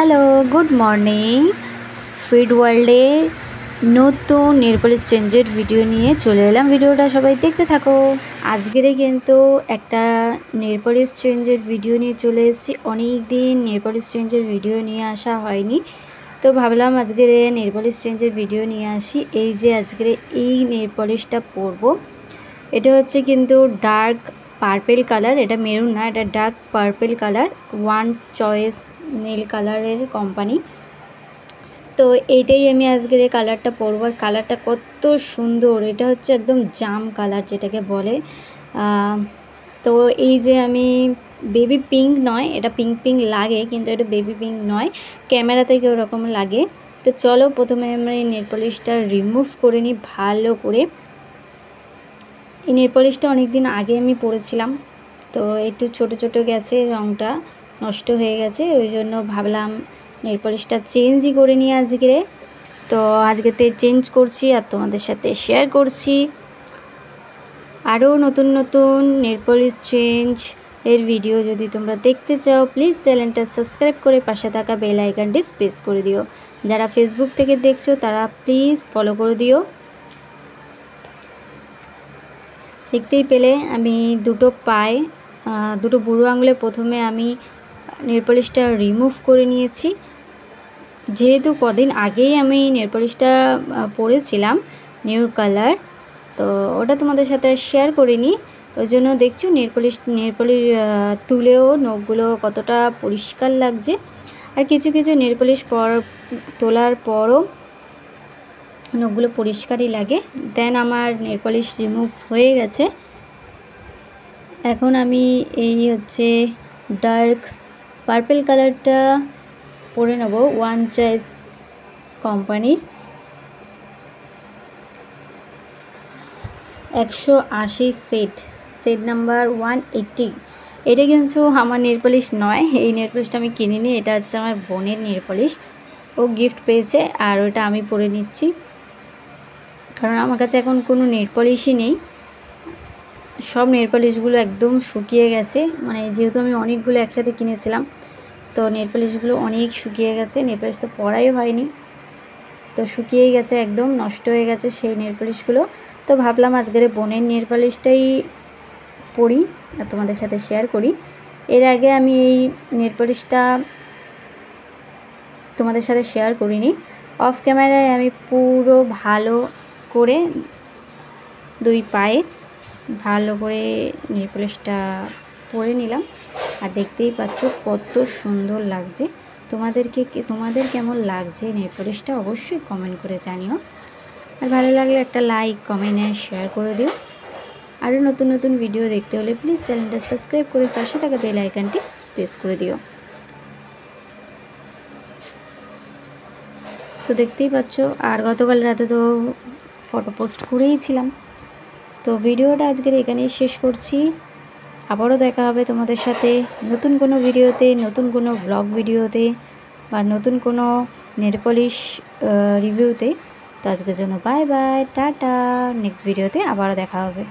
Hello, good morning. Feed ওয়ার্ল্ডে নতুন nail polish চেঞ্জের ভিডিও নিয়ে চলে এলাম। ভিডিওটা সবাই দেখতে থাকো। আজকেরে কিন্তু একটা নেল পলিশ চেঞ্জের ভিডিও নিয়ে চলে এসেছি। অনেক দিন নেল পলিশ চেঞ্জের ভিডিও নিয়ে আসা হয়নি, তো ভাবলাম আজকের নেল পলিশ চেঞ্জের ভিডিও নিয়ে আসি। এই যে আজকের এই নেল পলিশটা পরবো, এটা হচ্ছে কিন্তু ডার্ক পার্পেল কালার। এটা মেরুন না, এটা dark purple colour, one choice nail কালারের কোম্পানি। তো এইটাই আমি আজকের এই কালারটা পরবো। আর কালারটা কত সুন্দর, এটা হচ্ছে একদম জাম কালার যেটাকে বলে। তো এই যে আমি বেবি পিঙ্ক নয়, এটা পিঙ্ক পিঙ্ক লাগে কিন্তু এটা বেবি পিঙ্ক নয়, ক্যামেরাতে ওরকম লাগে। তো চলো প্রথমে আমরা এই নেল পলিশটা রিমুভ করে নিই ভালো করে। এই নেল পলিশটা অনেক দিন আগে আমি পরেছিলাম, তো একটু ছোট ছোট গেছে, রঙটা নষ্ট হয়ে গেছে, ওই জন্য ভাবলাম নেল পলিশটা চেঞ্জই করে নিই আজকে। তো আজকেতে চেঞ্জ করছি আর তোমাদের সাথে শেয়ার করছি। আরও নতুন নতুন নেল পলিশ চেঞ্জ এর ভিডিও যদি তোমরা দেখতে চাও, প্লিজ চ্যানেলটা সাবস্ক্রাইব করে পাশে থাকা বেল আইকনটি প্রেস করে দিও। যারা ফেসবুক থেকে দেখছো তারা প্লিজ ফলো করে দিও। দেখতেই পেলে আমি দুটো পায়ে, দুটো বুড়ো আঙুলে প্রথমে আমি নেল পলিশটা রিমুভ করে নিয়েছি। যেহেতু কদিন আগেই আমি নেল পলিশটা পরেছিলাম নিউ কালার, তো ওটা তোমাদের সাথে শেয়ার করিনি, ওই জন্য দেখছো নেল পলিশ তুলেও নখগুলো কতটা পরিষ্কার লাগছে। আর কিছু কিছু নেল পলিশ তোলার পরও নখগুলো পরিষ্কারই লাগে। দেন আমার নেল পলিশ রিমুভ হয়ে গেছে। এখন আমি এই হচ্ছে ডার্ক পার্পেল কালারটা পরে নেব, ওয়ান চয়েস কোম্পানির 180 সেট নাম্বার 180। এটা কিন্তু আমার নেল পলিশ নয়, এই নেল পলিশটা আমি কিনিনি, এটা হচ্ছে আমার বোনের নেল পলিশ, ও গিফট পেয়েছে আর ওটা আমি পরে নিচ্ছি। কারণ আমার কাছে এখন কোনো নেল পলিশই নেই, সব নেল পলিশগুলো একদম শুকিয়ে গেছে। মানে যেহেতু আমি অনেকগুলো একসাথে কিনেছিলাম, তো নেল পলিশগুলো অনেক শুকিয়ে গেছে। নেল পলিশ তো পরাই হয়নি, তো শুকিয়েই গেছে, একদম নষ্ট হয়ে গেছে সেই নেল পলিশগুলো। তো ভাবলাম আজকের বোনের নেল পলিশটাই পরি আর তোমাদের সাথে শেয়ার করি। এর আগে আমি এই নেল পলিশটা তোমাদের সাথে শেয়ার করিনি, অফ ক্যামেরায় আমি পুরো ভালো করে দুই পায়ে ভালো করে নেল পলিশটা পরে নিলাম। আর দেখতেই পাচ্ছ কত সুন্দর লাগছে। তোমাদের কেমন লাগছে নেল পলিশটা অবশ্যই কমেন্ট করে জানিও। আর ভালো লাগলে একটা লাইক, কমেন্ট আর শেয়ার করে দিও। আরও নতুন নতুন ভিডিও দেখতে হলে প্লিজ চ্যানেলটা সাবস্ক্রাইব করে পাশে থাকা বেল আইকনটি প্রেস করে দিও। তো দেখতেই পাচ্ছ, আর গতকাল রাতে তো ফটো পোস্ট করেইছিলাম। তো ভিডিওটা আজকের এখানেই শেষ করছি। আবারও দেখা হবে তোমাদের সাথে নতুন কোনো ভিডিওতে, নতুন কোনো ব্লগ ভিডিওতে বা নতুন কোনো নেল পলিশ রিভিউতে। তো আজকের জন্য বাই বাই, টাটা। নেক্সট ভিডিওতে আবারও দেখা হবে।